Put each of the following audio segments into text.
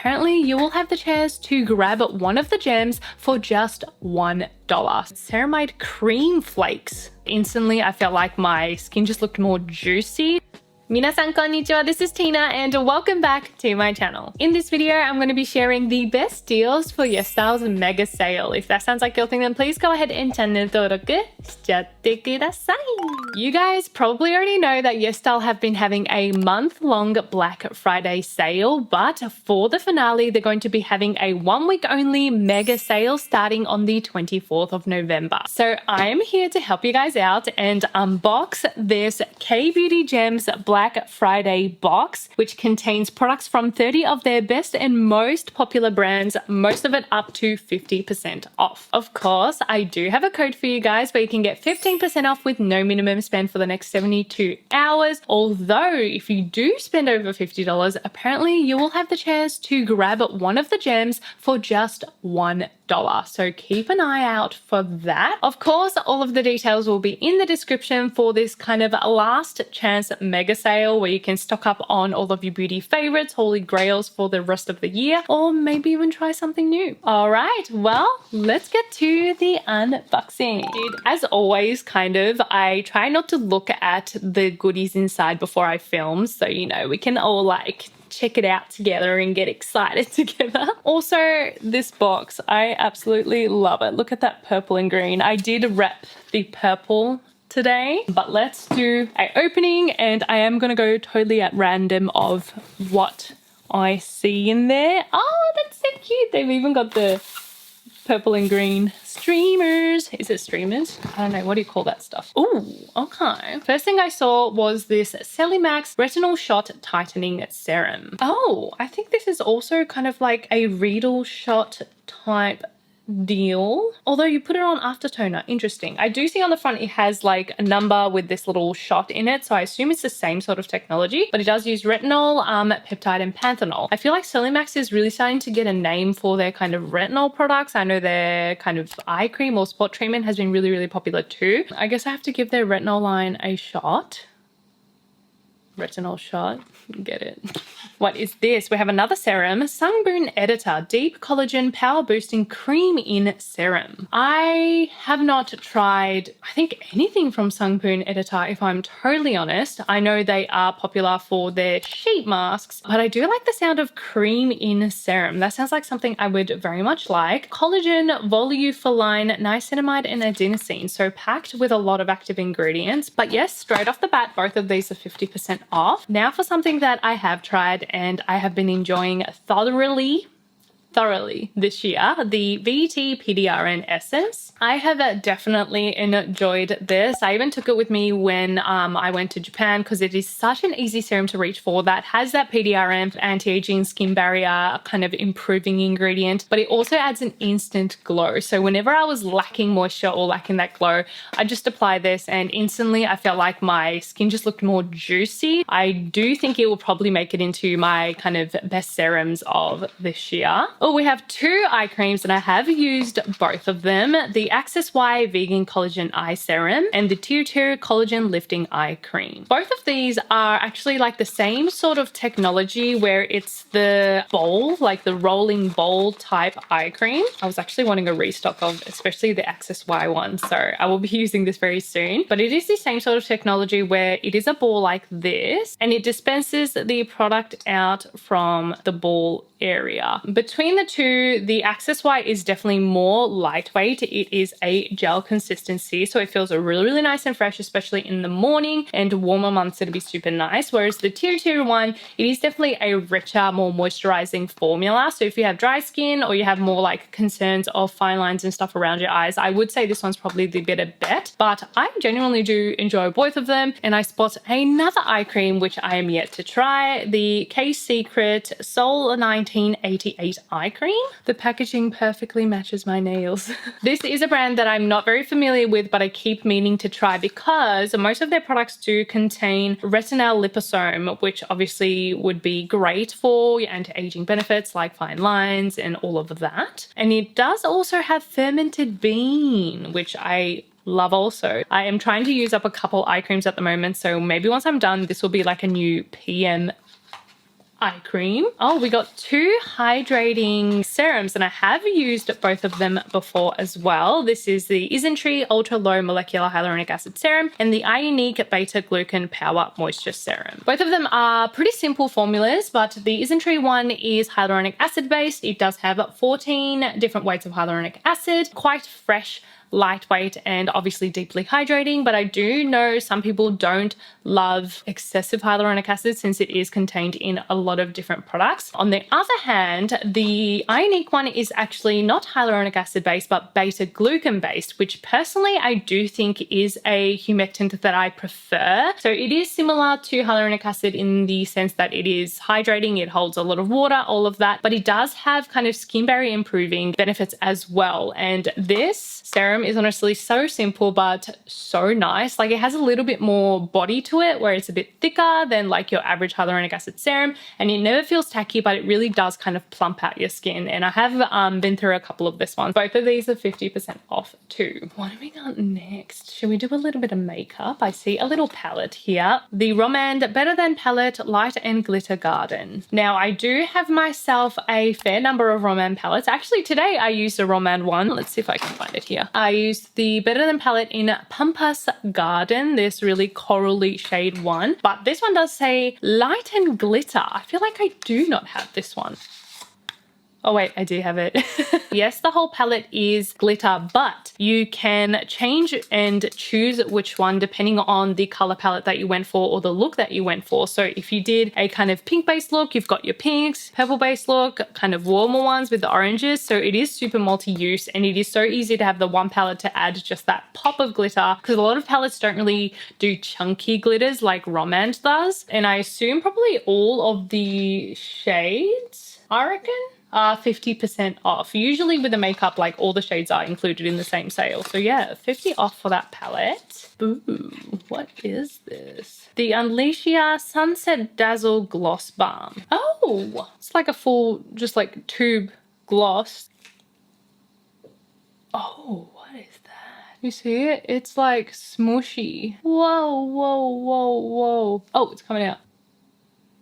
apparently you will have the chance to grab one of the gems for just $1. Ceramide cream flakes. Instantly, I felt like my skin just looked more juicy. Minasan konnichiwa, this is Tina and welcome back to my channel. In this video, I'm going to be sharing the best deals for YesStyle's mega sale. If that sounds like your thing, then please go ahead and channel登録しちゃってください. You guys probably already know that YesStyle have been having a month-long Black Friday sale, but for the finale, they're going to be having a one-week only mega sale starting on the 24th of November. So I am here to help you guys out and unbox this kbeauty Gems Black Friday box, which contains products from 30 of their best and most popular brands, most of it up to 50% off. Of course, I do have a code for you guys where you can get 15% off with no minimum spend for the next 72 hours. Although if you do spend over $50, apparently you will have the chance to grab one of the gems for just $1. So keep an eye out for that. Of course, all of the details will be in the description for this kind of last chance mega sale where you can stock up on all of your beauty favorites, holy grails for the rest of the year, or maybe even try something new. All right, well, let's get to the unboxing. As always, I try not to look at the goodies inside before I film, so we can all like check it out together and get excited together. Also, this box, I absolutely love it. Look at that purple and green. I did rep the purple today, but let's do an opening and I am going to go totally at random of what I see in there. Oh, that's so cute. They've even got the purple and green streamers. Is it streamers? I don't know. What do you call that stuff? Oh, okay. First thing I saw was this Max Retinol Shot Tightening Serum. Oh, I think this is also kind of like a Riedel shot type deal, although you put it on after toner. Interesting. I do see on the front it has like a number with this little shot in it, so I assume it's the same sort of technology, but it does use retinol, peptide and panthenol. I feel like Max is really starting to get a name for their kind of retinol products. I know their kind of eye cream or spot treatment has been really, really popular too. I guess I have to give their retinol line a shot. Retinol shot, get it. What is this? We have another serum, Sunburn Editor Deep Collagen Power Boosting Cream in Serum. I have not tried, I think, anything from Sunburn Editor, if I'm totally honest. I know they are popular for their sheet masks, but I do like the sound of cream in serum. That sounds like something I would very much like. Collagen, volufiline, niacinamide, and adenosine. So packed with a lot of active ingredients. But yes, straight off the bat, both of these are 50% off. Now for something that I have tried and I have been enjoying thoroughly this year, the VT PDRN Essence. I have definitely enjoyed this. I even took it with me when I went to Japan because it is such an easy serum to reach for that has that PDRN anti-aging skin barrier kind of improving ingredient, but it also adds an instant glow. So whenever I was lacking moisture or lacking that glow, I just apply this and instantly I felt like my skin just looked more juicy. I do think it will probably make it into my kind of best serums of this year. Oh, we have two eye creams and I have used both of them. The Access Y Vegan Collagen Eye Serum and the Tier 2 Collagen Lifting Eye Cream. Both of these are actually like the same sort of technology where it's the bowl, like the rolling bowl type eye cream. I was actually wanting a restock of especially the Access Y one, so I will be using this very soon. But it is the same sort of technology where it is a ball like this and it dispenses the product out from the ball area. Between the two, the Access Y is definitely more lightweight. It is a gel consistency, so it feels really, really nice and fresh, especially in the morning, and warmer months it'll be super nice. Whereas the Tier 2 one, it is definitely a richer, more moisturizing formula. So if you have dry skin or you have more like concerns of fine lines and stuff around your eyes, I would say this one's probably the better bet. But I genuinely do enjoy both of them. And I spot another eye cream which I am yet to try, the K-Secret Sol 1988 eye cream. The packaging perfectly matches my nails. This is a brand that I'm not very familiar with, but I keep meaning to try because most of their products do contain retinol liposome, which obviously would be great for your anti-aging benefits like fine lines and all of that. And it does also have fermented bean, which I love also. I am trying to use up a couple eye creams at the moment, so maybe once I'm done, this will be like a new PM eye cream. Oh, we got 2 hydrating serums, and I have used both of them before as well. This is the Isntree Ultra Low Molecular Hyaluronic Acid Serum and the Ionique Beta Glucan Power Moisture Serum. Both of them are pretty simple formulas, but the Isntree one is hyaluronic acid based. It does have 14 different weights of hyaluronic acid, quite fresh, lightweight, and obviously deeply hydrating. But I do know some people don't love excessive hyaluronic acid since it is contained in a lot of different products. On the other hand, the Ionique one is actually not hyaluronic acid based but beta glucan based, which personally I do think is a humectant that I prefer. So it is similar to hyaluronic acid in the sense that it is hydrating, it holds a lot of water, all of that, but it does have kind of skin barrier improving benefits as well. And this serum is honestly so simple but so nice. Like, it has a little bit more body to it where it's a bit thicker than like your average hyaluronic acid serum, and it never feels tacky, but it really does kind of plump out your skin. And I have been through a couple of this one. Both of these are 50% off too. What have we got next? Should we do a little bit of makeup? I see a little palette here. The Romand Better Than Palette Light and Glitter Garden. Now, I do have myself a fair number of Romand palettes. Actually, today I used a Romand one. Let's see if I can find it here. I used the Better Than palette in Pampas Garden, this really corally shade one. But this one does say light and glitter. I feel like I do not have this one. Oh wait, I do have it. Yes, the whole palette is glitter, but you can change and choose which one depending on the color palette that you went for or the look that you went for. So if you did a kind of pink based look, you've got your pinks, purple based look, kind of warmer ones with the oranges. So it is super multi-use, and it is so easy to have the one palette to add just that pop of glitter, because a lot of palettes don't really do chunky glitters like Romand does. And I assume probably all of the shades, I reckon, are 50% off. Usually with the makeup, like, all the shades are included in the same sale. So yeah, 50 off for that palette. Ooh, what is this? The Unleashia Sunset Dazzle Gloss Balm. Oh, it's like a full, just like tube gloss. Oh, what is that? You see it? It's like smooshy. Whoa, whoa, whoa, whoa. Oh, it's coming out.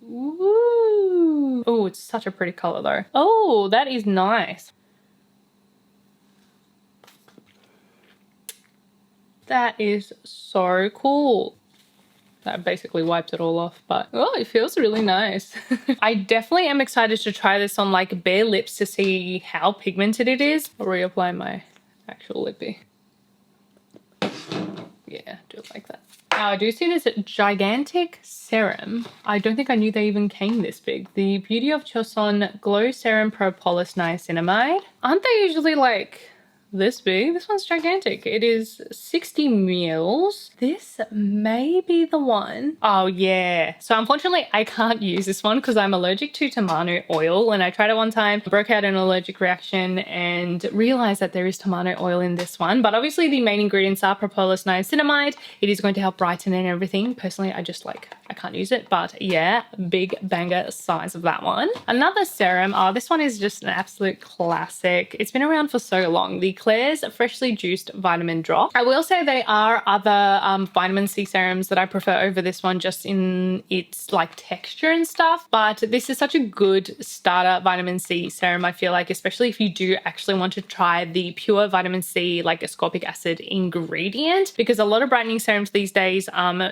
Ooh. Oh, it's such a pretty color though. Oh, that is nice. That is so cool. That basically wiped it all off, but oh, it feels really nice. I definitely am excited to try this on like bare lips to see how pigmented it is. I'll reapply my actual lippy. Yeah, do it like that. Now, I do see this gigantic serum. I don't think I knew they even came this big. The Beauty of Choson Glow Serum Propolis Niacinamide. Aren't they usually like this big? This one's gigantic. It is 60 mils. This may be the one. Oh yeah. So unfortunately I can't use this one because I'm allergic to tamanu oil, and I tried it one time, broke out an allergic reaction and realized that there is tamanu oil in this one. But obviously the main ingredients are propolis niacinamide. It is going to help brighten and everything. Personally, I can't use it, but yeah, big banger size of that one. Another serum. Oh, this one is just an absolute classic. It's been around for so long. The Klairs Freshly Juiced Vitamin Drop. I will say there are other vitamin C serums that I prefer over this one just in its like texture and stuff, but this is such a good starter vitamin C serum, I feel like, especially if you do actually want to try the pure vitamin C like ascorbic acid ingredient, because a lot of brightening serums these days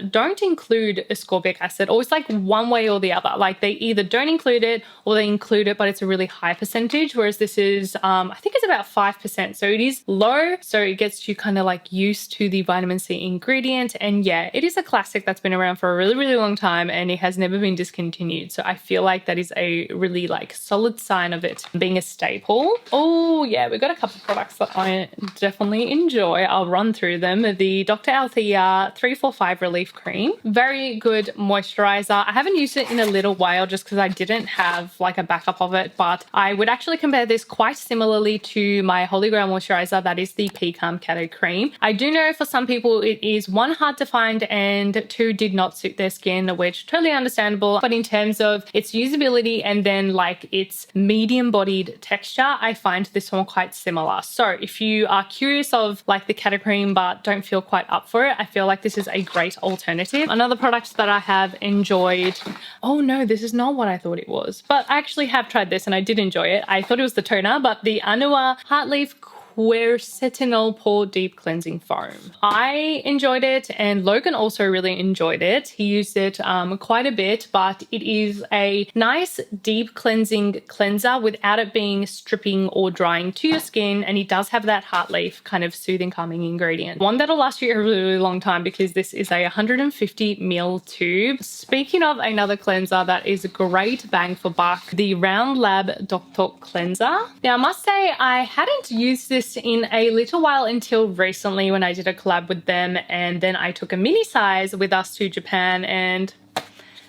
don't include ascorbic acid, or it's like one way or the other. Like they either don't include it or they include it but it's a really high percentage, whereas this is I think it's about 5%, so it is low, so it gets you kind of like used to the vitamin C ingredient. And yeah, it is a classic that's been around for a really, really long time and it has never been discontinued, so I feel like that is a really like solid sign of it being a staple. Oh yeah, we've got a couple of products that I definitely enjoy. I'll run through them. The Dr. Althea 345 Relief Cream, very good moisturizer. I haven't used it in a little while just because I didn't have like a backup of it, but I would actually compare this quite similarly to my Holy Grail moisturizer moisturizer. That is the Pecan Cato Cream. I do know for some people it is one, hard to find, and two, did not suit their skin, which totally understandable. But in terms of its usability and then like its medium bodied texture, I find this one quite similar. So if you are curious of like the Cato Cream but don't feel quite up for it, I feel like this is a great alternative. Another product that I have enjoyed, oh no, this is not what I thought it was, but I actually have tried this and I did enjoy it. I thought it was the toner, but the Anua Heartleaf Quercetinol Pore Deep Cleansing Foam. I enjoyed it and Logan also really enjoyed it. He used it quite a bit, but it is a nice deep cleansing cleanser without it being stripping or drying to your skin, and it does have that heart leaf kind of soothing, calming ingredient. One that'll last you a really, really long time because this is a 150 ml tube. Speaking of another cleanser that is a great bang for buck, the Round Lab Doctor Cleanser. Now I must say I hadn't used this in a little while until recently when I did a collab with them, and then I took a mini size with us to Japan, and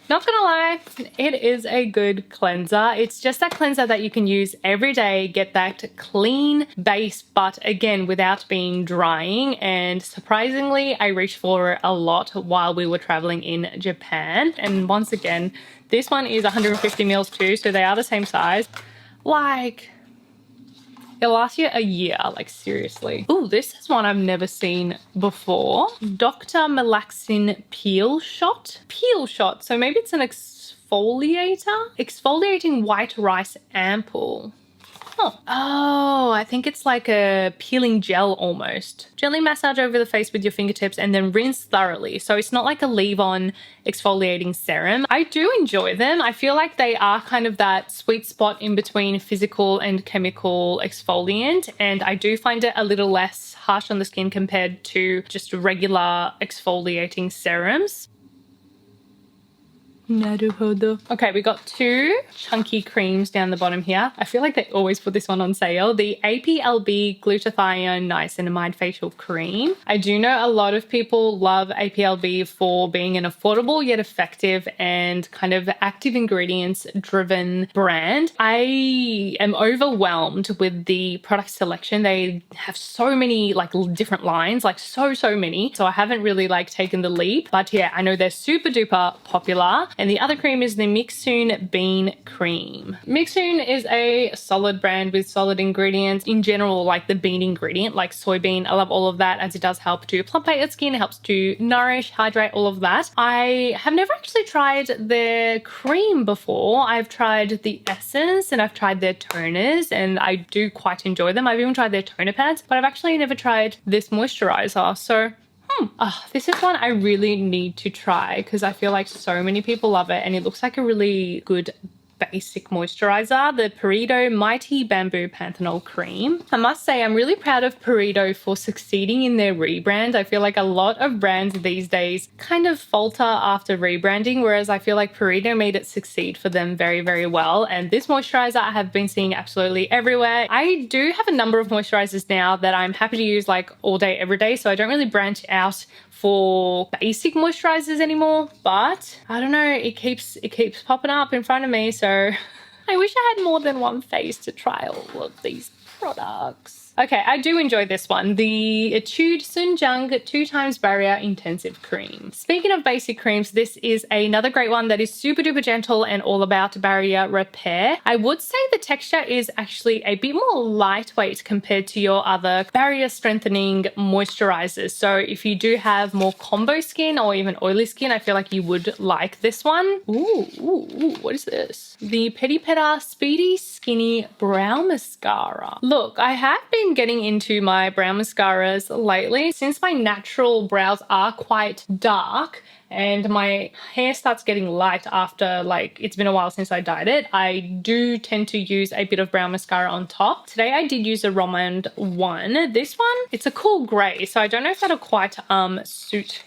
not gonna lie, it is a good cleanser. It's just that cleanser that you can use every day, get that clean base, but again, without being drying. And surprisingly, I reached for it a lot while we were traveling in Japan. And once again, this one is 150 mils too, so they are the same size. Like, it'll last you a year, like seriously. Oh, this is one I've never seen before. Dr. Melaxin Peel Shot. Peel Shot. So maybe it's an exfoliator? Exfoliating white rice ampoule. Oh, I think it's like a peeling gel almost. Gently massage over the face with your fingertips and then rinse thoroughly. So it's not like a leave-on exfoliating serum. I do enjoy them. I feel like they are kind of that sweet spot in between physical and chemical exfoliant, and I do find it a little less harsh on the skin compared to just regular exfoliating serums. Okay, we got two chunky creams down the bottom here. I feel like they always put this one on sale. The APLB Glutathione Niacinamide Facial Cream. I do know a lot of people love APLB for being an affordable yet effective and kind of active ingredients driven brand. I am overwhelmed with the product selection. They have so many like different lines, like so many. So I haven't really like taken the leap, but yeah, I know they're super duper popular. And the other cream is the Mixsoon Bean Cream. Mixsoon is a solid brand with solid ingredients. In general, like the bean ingredient, like soybean, I love all of that as it does help to plump out your skin. It helps to nourish, hydrate, all of that. I have never actually tried their cream before. I've tried the essence and I've tried their toners and I do quite enjoy them. I've even tried their toner pads, but I've actually never tried this moisturizer. So this is one I really need to try because I feel like so many people love it and it looks like a really good basic moisturizer. The Perrido Mighty Bamboo Panthenol Cream. I must say I'm really proud of Perrido for succeeding in their rebrand. I feel like a lot of brands these days kind of falter after rebranding, whereas I feel like Perrido made it succeed for them very, very well. And this moisturizer I have been seeing absolutely everywhere. I do have a number of moisturizers now that I'm happy to use like all day, every day, so I don't really branch out for basic moisturizers anymore, but I don't know, it keeps popping up in front of me, so I wish I had more than one face to try all of these products. Okay, I do enjoy this one, the Etude Sunjung 2x Barrier Intensive Cream. Speaking of basic creams, this is another great one that is super duper gentle and all about barrier repair. I would say the texture is actually a bit more lightweight compared to your other barrier strengthening moisturizers. So if you do have more combo skin or even oily skin, I feel like you would like this one. Ooh, what is this? The peripera Speedy Skinny Brow Mascara. Look, I have been getting into my brow mascaras lately. Since my natural brows are quite dark and my hair starts getting light after like it's been a while since I dyed it, I do tend to use a bit of brow mascara on top. Today I did use a Romand one. This one, it's a cool grey, so I don't know if that'll quite suit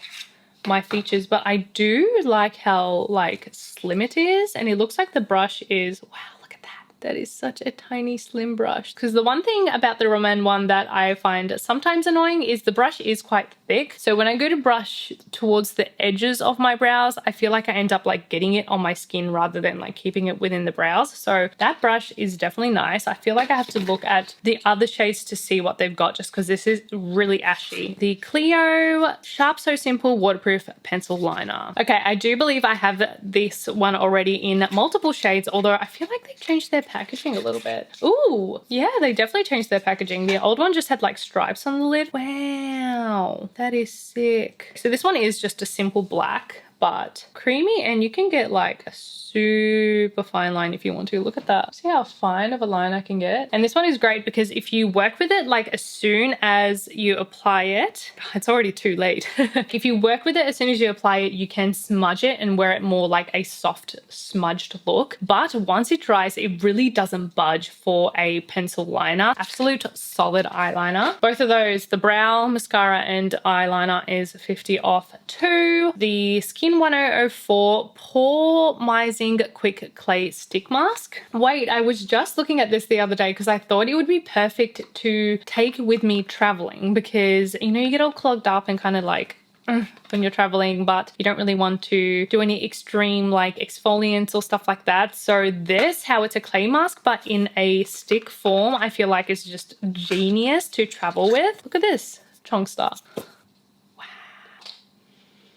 my features, but I do like how like slim it is, and it looks like the brush is, wow, look at that. That is such a tiny slim brush. Because the one thing about the Roman one that I find sometimes annoying is the brush is quite thick. So when I go to brush towards the edges of my brows, I feel like I end up like getting it on my skin rather than like keeping it within the brows. So that brush is definitely nice. I feel like I have to look at the other shades to see what they've got just because this is really ashy. The Clio Sharp So Simple Waterproof Pencil Liner. Okay, I do believe I have this one already in multiple shades, although I feel like they've changed their packaging a little bit. Ooh, yeah, they definitely changed their packaging. The old one just had like stripes on the lid. Wow, that is sick. So this one is just a simple black, but creamy, and you can get like a super fine line if you want to. Look at that. See how fine of a line I can get? And this one is great because if you work with it like as soon as you apply it, it's already too late. If you work with it as soon as you apply it, you can smudge it and wear it more like a soft smudged look. But once it dries, it really doesn't budge for a pencil liner. Absolute solid eyeliner. Both of those, the brow mascara and eyeliner, is 50 off too. The Skin 1004 Pore-Mising Quick Clay Stick Mask. Wait, I was just looking at this the other day because I thought it would be perfect to take with me traveling because, you know, you get all clogged up and kind of like when you're traveling, but you don't really want to do any extreme like exfoliants or stuff like that. So this, how it's a clay mask but in a stick form, I feel like is just genius to travel with. Look at this, Chongstar.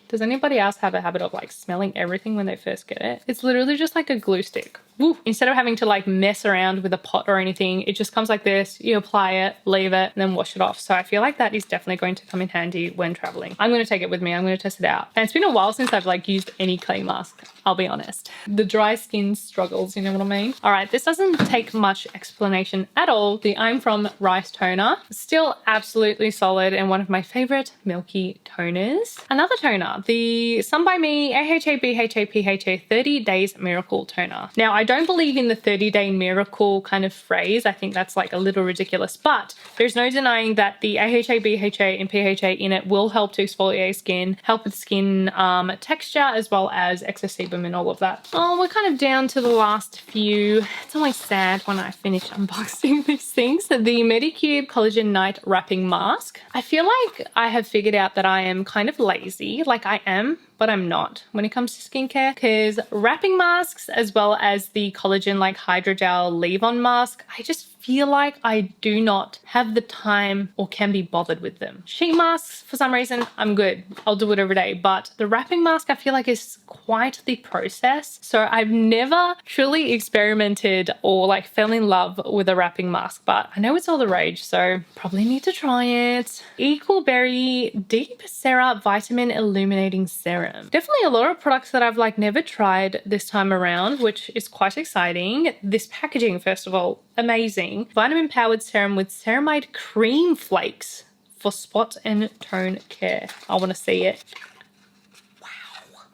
Does anybody else have a habit of like smelling everything when they first get it? It's literally just like a glue stick. Woo. Instead of having to like mess around with a pot or anything, it just comes like this. You apply it, leave it, and then wash it off. So I feel like that is definitely going to come in handy when traveling. I'm going to take it with me. I'm going to test it out. And it's been a while since I've like used any clay mask, I'll be honest. The dry skin struggles, you know what I mean? All right, this doesn't take much explanation at all. The I'm From Rice Toner. Still absolutely solid and one of my favorite milky toners. Another toner, the Sun By Me AHA BHA PHA 30 Days Miracle Toner. Now, I don't believe in the 30-day miracle kind of phrase. I think that's like a little ridiculous, but there's no denying that the AHA, BHA, and PHA in it will help to exfoliate skin, help with skin texture, as well as excess sebum and all of that. Oh, we're kind of down to the last few. It's always sad when I finish unboxing these things. The Medicube Collagen Night Wrapping Mask. I feel like I have figured out that I am kind of lazy. Like I am, but I'm not when it comes to skincare, because wrapping masks as well as the collagen like hydrogel leave-on mask, I just feel like I do not have the time or can be bothered with them. Sheet masks, for some reason, I'm good. I'll do it every day. But the wrapping mask, I feel like is quite the process. So I've never truly experimented or like fell in love with a wrapping mask, but I know it's all the rage, so probably need to try it. Equal Berry Deep Cera Vitamin Illuminating Serum. Definitely a lot of products that I've like never tried this time around, which is quite exciting. This packaging, first of all, amazing. Vitamin powered serum with ceramide cream flakes for spot and tone care. I want to see it.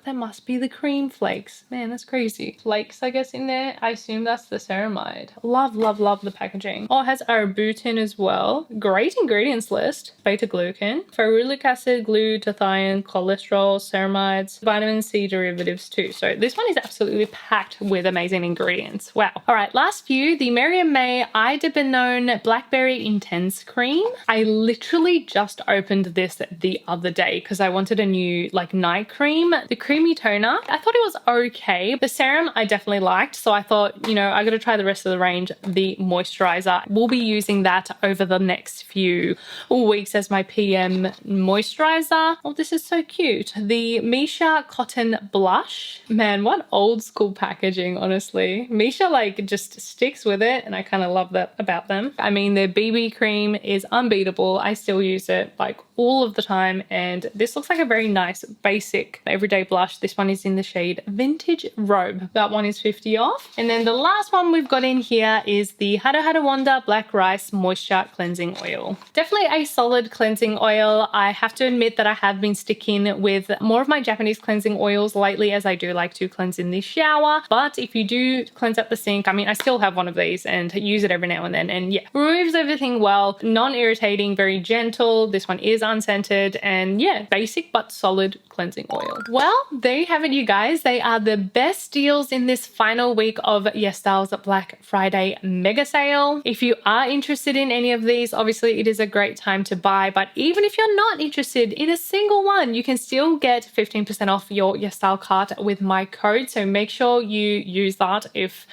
That must be the cream flakes. Man, that's crazy. Flakes, I guess, in there. I assume that's the ceramide. Love, love, love the packaging. Oh, it has arbutin as well. Great ingredients list. Beta-glucan, ferulic acid, glutathione, cholesterol, ceramides, vitamin C derivatives too. So this one is absolutely packed with amazing ingredients. Wow. All right, last few. The Miriam May Eye Dibinone Blackberry Intense Cream. I literally just opened this the other day because I wanted a new like night cream. The creamy toner, I thought it was okay. The serum I definitely liked, so I thought, you know, I gotta try the rest of the range. The moisturizer, we'll be using that over the next few weeks as my PM moisturizer. Oh, this is so cute. The Misha Cotton Blush. Man, what old school packaging, honestly. Misha like just sticks with it, and I kind of love that about them. I mean, their BB cream is unbeatable. I still use it like all of the time, and this looks like a very nice basic everyday blush. This one is in the shade Vintage Robe. That one is 50 off. And then the last one we've got in here is the Hada Hada Wanda Black Rice Moisture Cleansing Oil. Definitely a solid cleansing oil. I have to admit that I have been sticking with more of my Japanese cleansing oils lately, as I do like to cleanse in the shower. But if you do cleanse at the sink, I mean, I still have one of these and use it every now and then. And yeah, removes everything well, non-irritating, very gentle. This one is unscented, and yeah, basic but solid cleansing oil. Well, there you have it, you guys. They are the best deals in this final week of YesStyle's Black Friday mega sale. If you are interested in any of these, obviously it is a great time to buy, but even if you're not interested in a single one, you can still get 15% off your YesStyle cart with my code. So make sure you use that if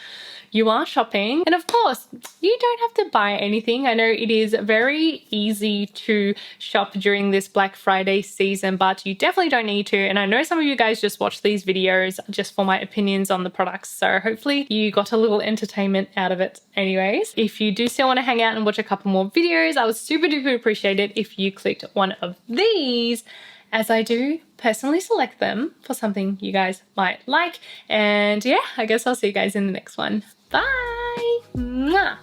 you are shopping. And of course, you don't have to buy anything. I know it is very easy to shop during this Black Friday season, but you definitely don't need to. And I know some of you guys just watch these videos just for my opinions on the products. So hopefully you got a little entertainment out of it anyways. If you do still want to hang out and watch a couple more videos, I would super duper appreciate it if you clicked one of these, as I do personally select them for something you guys might like. And yeah, I guess I'll see you guys in the next one. Bye! Mwah.